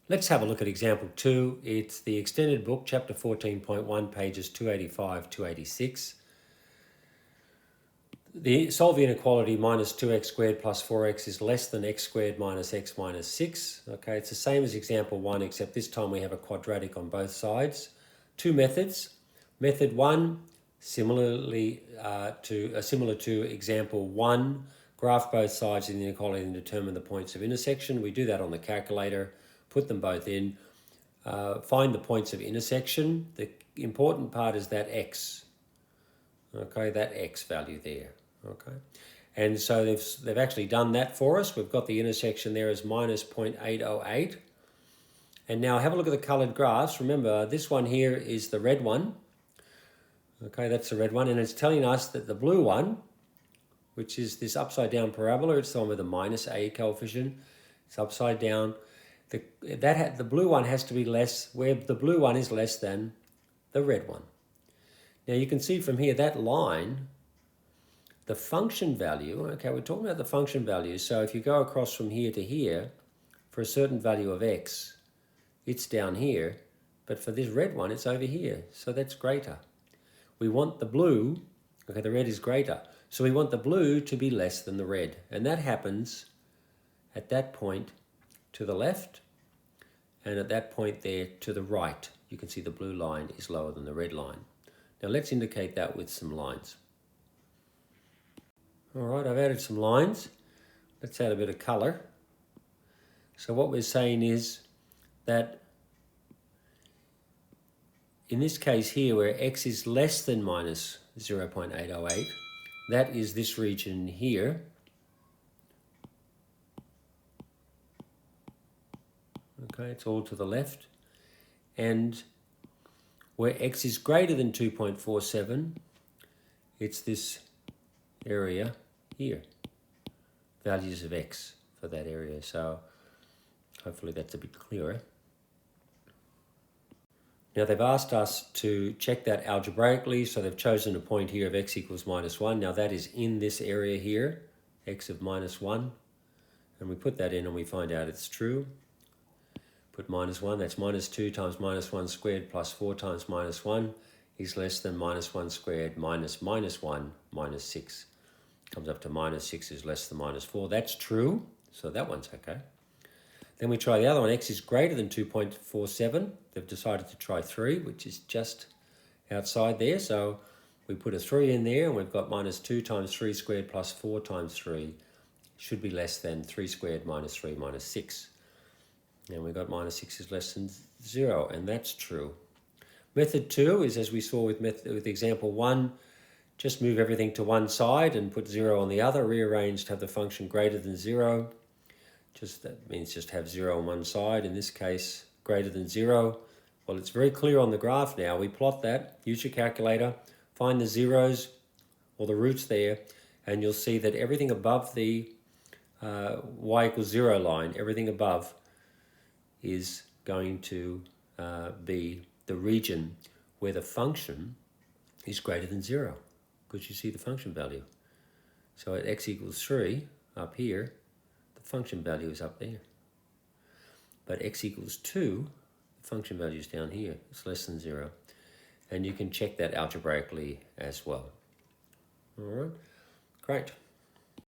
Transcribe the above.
Let's have a look at example 2. It's the extended book, chapter 14.1, pages 285, 286. Solve the inequality minus 2x squared plus 4x is less than x squared minus x minus 6. Okay, it's the same as example 1, except this time we have a quadratic on both sides. Two methods. Method 1, similar to example 1, graph both sides of the inequality and determine the points of intersection. We do that on the calculator, put them both in, find the points of intersection. The important part is that x, okay, that x value there, okay. And so they've actually done that for us. We've got the intersection there as minus 0.808. And now have a look at the coloured graphs. Remember, this one here is the red one. Okay, that's the red one. And it's telling us that the blue one, which is this upside down parabola, it's the one with the minus a coefficient. It's upside down. The blue one has to be less, where the blue one is less than the red one. Now you can see from here that line, the function value, okay, we're talking about the function value. So if you go across from here to here, for a certain value of x, it's down here, but for this red one, it's over here. So that's greater. We want the blue, okay, the red is greater. So we want the blue to be less than the red. And that happens at that point to the left, and at that point there to the right. You can see the blue line is lower than the red line. Now let's indicate that with some lines. All right, I've added some lines. Let's add a bit of color. So what we're saying is that in this case here, where x is less than minus 0.808, that is this region here. Okay, it's all to the left. And where x is greater than 2.47, it's this area here. Values of x for that area. So hopefully that's a bit clearer. Now they've asked us to check that algebraically, so they've chosen a point here of x equals minus 1. Now that is in this area here, x of minus 1. And we put that in and we find out it's true. Put minus 1, that's minus 2 times minus 1 squared plus 4 times minus 1 is less than minus 1 squared minus minus 1 minus 6. Comes up to minus 6 is less than minus 4. That's true, so that one's okay. Then we try the other one, x is greater than 2.47. They've decided to try 3, which is just outside there. So we put a 3 in there, and we've got minus 2 times 3 squared plus 4 times 3 should be less than 3 squared minus 3 minus 6. And we got minus 6 is less than 0, and that's true. Method 2 is, as we saw with example 1, just move everything to one side and put 0 on the other, rearrange to have the function greater than 0. That means just have 0 on one side. In this case, greater than 0. Well, it's very clear on the graph now. We plot that, use your calculator, find the zeros or the roots there, and you'll see that everything above the y equals 0 line, everything above is going to be the region where the function is greater than 0, because you see the function value. So at x equals 3 up here, the function value is up there. But x equals 2, the function value is down here. It's less than 0. And you can check that algebraically as well. All right, great.